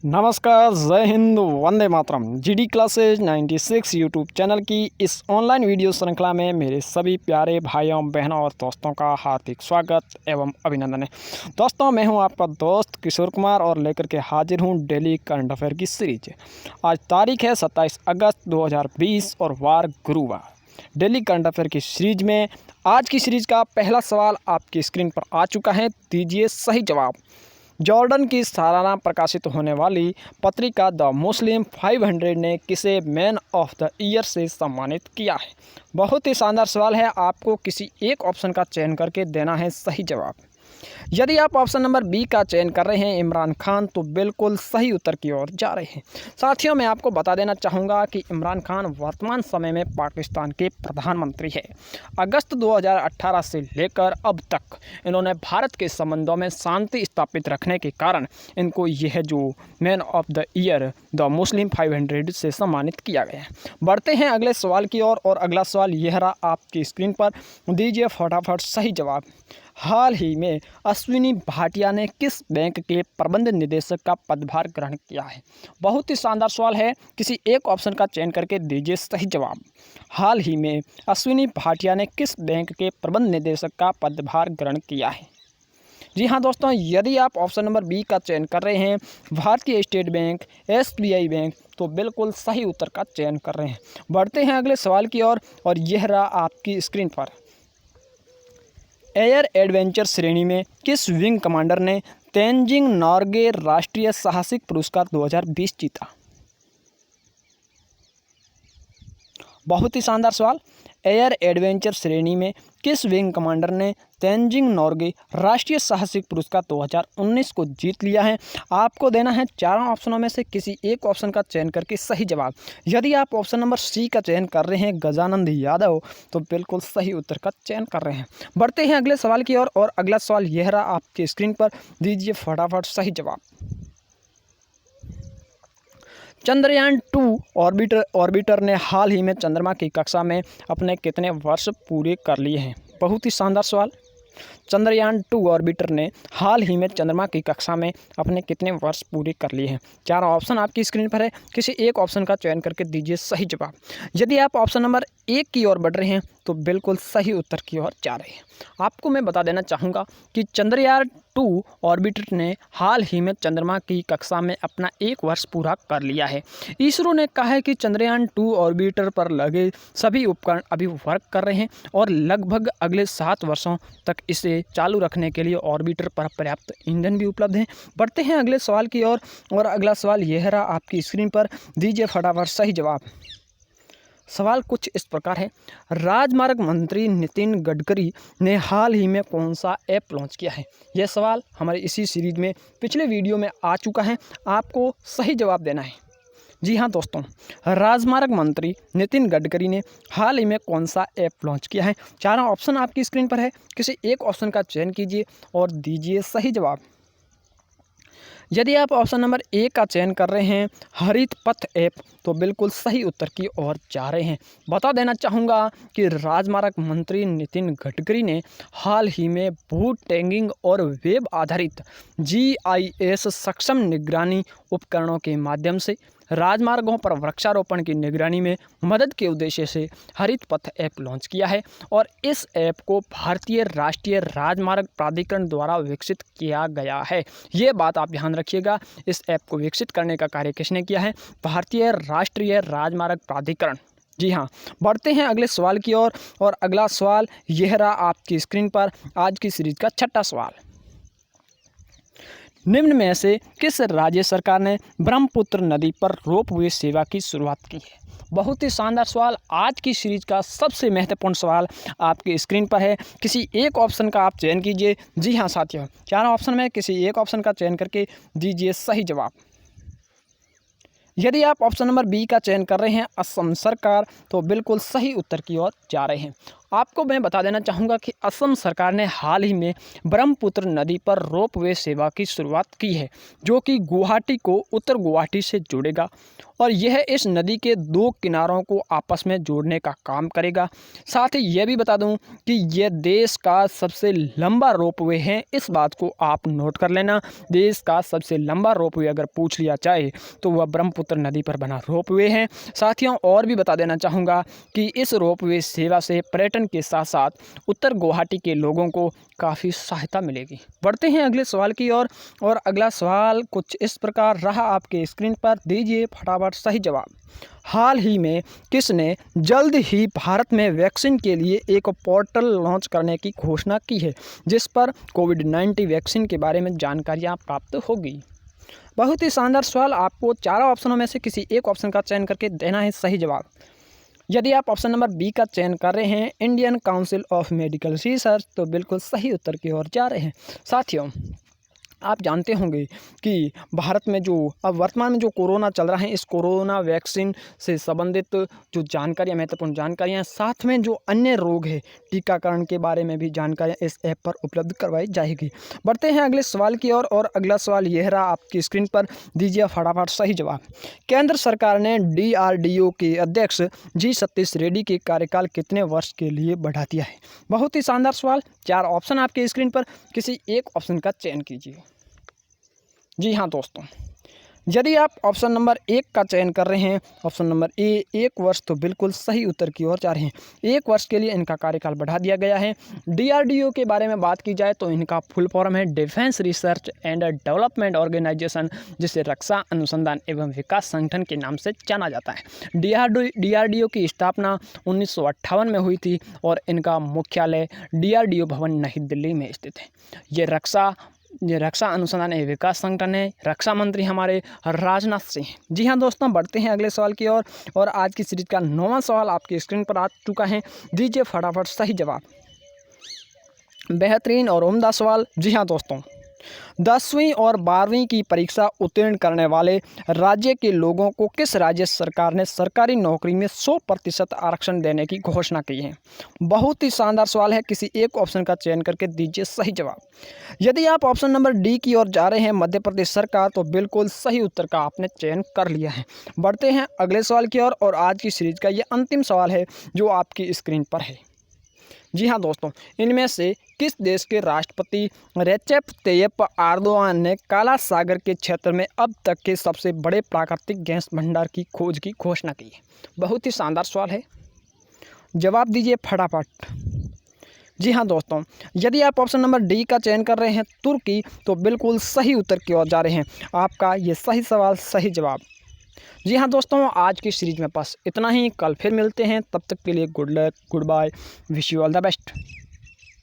नमस्कार, जय Hind, Vande Mataram. GD classes 96 YouTube channel की इस ऑनलाइन वीडियो श्रृंखला में मेरे सभी प्यारे भाइयों, बहनों और दोस्तों का हार्दिक स्वागत एवं अभिनंदन है। दोस्तों, मैं हूं आपका दोस्त किशोर कुमार और लेकर के हाजिर हूं डेली करंट अफेयर की सीरीज। आज तारीख है 27 अगस्त 2020 और वार गुरुवार। डेली करंट अफेयर की सीरीज में आज की सीरीज का पहला सवाल आपकी स्क्रीन पर आ चुका है। दीजिए सही जवाब। जॉर्डन की सालाना प्रकाशित होने वाली पत्रिका द मुस्लिम 500 ने किसे मैन ऑफ द ईयर से सम्मानित किया है? बहुत ही शानदार सवाल है। आपको किसी एक ऑप्शन का चयन करके देना है सही जवाब। यदि आप ऑप्शन नंबर बी का चयन कर रहे हैं इमरान खान, तो बिल्कुल सही उत्तर की ओर जा रहे हैं। साथियों, मैं आपको बता देना चाहूँगा कि इमरान खान वर्तमान समय में पाकिस्तान के प्रधानमंत्री हैं। अगस्त 2018 से लेकर अब तक इन्होंने भारत के संबंधों में शांति स्थापित रखने के कारण इनको यह जो man of the year the Muslim 500 से सम्मानित किया गया है। बढ़ते हैं अगले सवाल की ओर और अगला सवाल यह रहा आपकी स्क्रीन पर। दीजिए फटाफट सही जवाब। हाल ही में अश्विनी भाटिया ने किस बैंक के प्रबंध निदेशक का पदभार ग्रहण किया है? बहुत ही शानदार सवाल है। किसी एक ऑप्शन का चयन करके दीजिए सही जवाब। हाल ही में अश्विनी भाटिया ने किस बैंक के प्रबंध निदेशक का पदभार ग्रहण किया है? जी हाँ दोस्तों, यदि आप ऑप्शन नंबर बी का चयन कर रहे हैं भारतीय स्टेट बैंक, एसबीआई बैंक, तो बिल्कुल सही उत्तर का चयन कर रहे हैं। बढ़ते हैं अगले सवाल की ओर और यह रहा आपकी स्क्रीन पर। एयर एडवेंचर श्रेणी में किस विंग कमांडर ने तेनजिंग नोर्गे राष्ट्रीय साहसिक पुरस्कार 2020 जीता? बहुत ही शानदार सवाल। एयर एडवेंचर श्रेणी में किस विंग कमांडर ने तेनजिंग नोर्गे राष्ट्रीय साहसिक पुरस्कार 2019 को जीत लिया है? आपको देना है चारों ऑप्शनों में से किसी एक ऑप्शन का चयन करके सही जवाब। यदि आप ऑप्शन नंबर सी का चयन कर रहे हैं गजानंद यादव, तो बिल्कुल सही उत्तर का चयन कर रहे हैं। बढ़ते हैं अगले सवाल की ओर और अगला सवाल यह रहा आपके स्क्रीन पर। दीजिए फटाफट सही जवाब। चंद्रयान 2 ऑर्बिटर ने हाल ही में चंद्रमा की कक्षा में अपने कितने वर्ष पूरे कर लिए हैं? बहुत ही शानदार सवाल। चंद्रयान 2 ऑर्बिटर ने हाल ही में चंद्रमा की कक्षा में अपने कितने वर्ष पूरे कर लिए हैं? चारों ऑप्शन आपकी स्क्रीन पर है। किसी एक ऑप्शन का चयन करके दीजिए सही जवाब। यदि आप ऑप्शन नंबर 1 की ओर बढ़ रहे हैं तो बिल्कुल सही उत्तर की ओर जा रहे हैं। आपको मैं बता देना चाहूँगा कि चंद्रयान 2 ऑर्बिटर ने हाल ही में चंद्रमा की कक्षा में अपना 1 वर्ष पूरा कर लिया है। इसरो ने कहा है कि चंद्रयान 2 ऑर्बिटर पर लगे सभी उपकरण अभी वर्क कर रहे हैं और लगभग अगले 7 वर्षों तक इसे चालू रखने के लिए ऑर्बिटर पर पर्याप्त ईंधन भी उपलब्ध हैं। बढ़ते हैं अगले सवाल की ओर और अगला सवाल यह रहा आपकी स्क्रीन पर। दीजिए फटाफट सही जवाब। सवाल कुछ इस प्रकार है। राजमार्ग मंत्री नितिन गडकरी ने हाल ही में कौन सा ऐप लॉन्च किया है? यह सवाल हमारे इसी सीरीज में पिछले वीडियो में आ चुका है। आपको सही जवाब देना है। जी हाँ दोस्तों, राजमार्ग मंत्री नितिन गडकरी ने हाल ही में कौन सा ऐप लॉन्च किया है? चारों ऑप्शन आपकी स्क्रीन पर है। किसी एक ऑप्शन का चयन कीजिए और दीजिए सही जवाब। यदि आप ऑप्शन नंबर 1 का चयन कर रहे हैं हरित पथ ऐप, तो बिल्कुल सही उत्तर की ओर जा रहे हैं। बता देना चाहूँगा कि राजमार्ग मंत्री नितिन गडकरी ने हाल ही में भू टैगिंग और वेब आधारित GIS सक्षम निगरानी उपकरणों के माध्यम से राजमार्गों पर वृक्षारोपण की निगरानी में मदद के उद्देश्य से हरित पथ ऐप लॉन्च किया है और इस ऐप को भारतीय राष्ट्रीय राजमार्ग प्राधिकरण द्वारा विकसित किया गया है। ये बात आप ध्यान रखिएगा। इस ऐप को विकसित करने का कार्य किसने किया है? भारतीय राष्ट्रीय राजमार्ग प्राधिकरण। जी हाँ, बढ़ते हैं अगले सवाल की ओर और अगला सवाल यह रहा आपकी स्क्रीन पर। आज की सीरीज का छठा सवाल। निम्न में से किस राज्य सरकार ने ब्रह्मपुत्र नदी पर रोपवे सेवा की शुरुआत की है? बहुत ही शानदार सवाल। आज की सीरीज का सबसे महत्वपूर्ण सवाल आपकी स्क्रीन पर है। किसी एक ऑप्शन का आप चयन कीजिए। जी हाँ साथियों, चारों ऑप्शन में किसी एक ऑप्शन का चयन करके दीजिए सही जवाब। यदि आप ऑप्शन नंबर बी का चयन कर रहे हैं असम सरकार, तो बिल्कुल सही उत्तर की ओर जा रहे हैं। आपको मैं बता देना चाहूँगा कि असम सरकार ने हाल ही में ब्रह्मपुत्र नदी पर रोपवे सेवा की शुरुआत की है, जो कि गुवाहाटी को उत्तर गुवाहाटी से जोड़ेगा और यह इस नदी के 2 किनारों को आपस में जोड़ने का काम करेगा। साथ ही यह भी बता दूं कि यह देश का सबसे लंबा रोपवे है। इस बात को आप नोट कर लेना। देश का सबसे लंबा रोपवे अगर पूछ लिया जाए तो वह ब्रह्मपुत्र नदी पर बना रोपवे है। साथियों, और भी बता देना चाहूँगा कि इस रोपवे सेवा से पर्यटन के साथ साथ उत्तर गुवाहाटी के लोगों को काफ़ी सहायता मिलेगी। बढ़ते हैं अगले सवाल की ओर और अगला सवाल कुछ इस प्रकार रहा आपके स्क्रीन पर। दीजिए फटाफट सही जवाब। हाल ही में किसने जल्द ही भारत में वैक्सीन के लिए एक पोर्टल लॉन्च करने की घोषणा की है, जिस पर कोविड-19 वैक्सीन के बारे में जानकारियाँ प्राप्त होगी? बहुत ही शानदार सवाल। आपको चारों ऑप्शनों में से किसी एक ऑप्शन का चयन करके देना है सही जवाब। यदि आप ऑप्शन नंबर बी का चयन कर रहे हैं, Indian council of medical research, तो बिल्कुल सही उत्तर की ओर जा रहे हैं। साथियों, आप जानते होंगे कि भारत में जो अब वर्तमान में जो कोरोना चल रहा है, इस कोरोना वैक्सीन से संबंधित जो जानकारियाँ, महत्वपूर्ण जानकारियाँ, साथ में जो अन्य रोग है, टीकाकरण के बारे में भी जानकारियाँ इस ऐप पर उपलब्ध करवाई जाएगी। बढ़ते हैं अगले सवाल की ओर और अगला सवाल यह रहा आपकी स्क्रीन पर। दीजिए फटाफट सही जवाब। केंद्र सरकार ने DRDO के अध्यक्ष जी सतीश रेड्डी के कार्यकाल कितने वर्ष के लिए बढ़ा दिया है? बहुत ही शानदार सवाल। 4 ऑप्शन आपके स्क्रीन पर, किसी एक ऑप्शन का चयन कीजिए। जी हाँ दोस्तों, यदि आप ऑप्शन नंबर 1 का चयन कर रहे हैं, ऑप्शन नंबर ए 1 वर्ष, तो बिल्कुल सही उत्तर की ओर जा रहे हैं। 1 वर्ष के लिए इनका कार्यकाल बढ़ा दिया गया है। DRDO के बारे में बात की जाए तो इनका फुल फॉर्म है defence research and development organisation, जिसे रक्षा अनुसंधान एवं विकास संगठन के नाम से जाना जाता है। DRDO की स्थापना 1958 में हुई थी और इनका मुख्यालय DRDO भवन नई दिल्ली में स्थित है। ये रक्षा अनुसंधान एवं विकास संगठन है। रक्षा मंत्री हमारे राजनाथ सिंह। जी हाँ दोस्तों, बढ़ते हैं अगले सवाल की ओर और आज की सीरीज का 9वां सवाल आपकी स्क्रीन पर आ चुका है। दीजिए फटाफट सही जवाब। बेहतरीन और उम्दा सवाल। जी हाँ दोस्तों, 10वीं और 12वीं की परीक्षा उत्तीर्ण करने वाले राज्य के लोगों को किस राज्य सरकार ने सरकारी नौकरी में 100% आरक्षण देने की घोषणा की है? बहुत ही शानदार सवाल है। किसी एक ऑप्शन का चयन करके दीजिए सही जवाब। यदि आप ऑप्शन नंबर डी की ओर जा रहे हैं, मध्य प्रदेश सरकार, तो बिल्कुल सही उत्तर का आपने चयन कर लिया है। बढ़ते हैं अगले सवाल की ओर और आज की सीरीज का ये अंतिम सवाल है जो आपकी स्क्रीन पर है। जी हाँ दोस्तों, इनमें से किस देश के राष्ट्रपति रेसेप तैयप एर्दोगान ने काला सागर के क्षेत्र में अब तक के सबसे बड़े प्राकृतिक गैस भंडार की खोज की घोषणा की है? बहुत ही शानदार सवाल है। जवाब दीजिए फटाफट। जी हाँ दोस्तों, यदि आप ऑप्शन नंबर डी का चयन कर रहे हैं तुर्की, तो बिल्कुल सही उत्तर की ओर जा रहे हैं। आपका ये सही सवाल, सही जवाब। जी हाँ दोस्तों, आज की सीरीज में बस इतना ही। कल फिर मिलते हैं, तब तक के लिए good luck, goodbye, wish you all the best.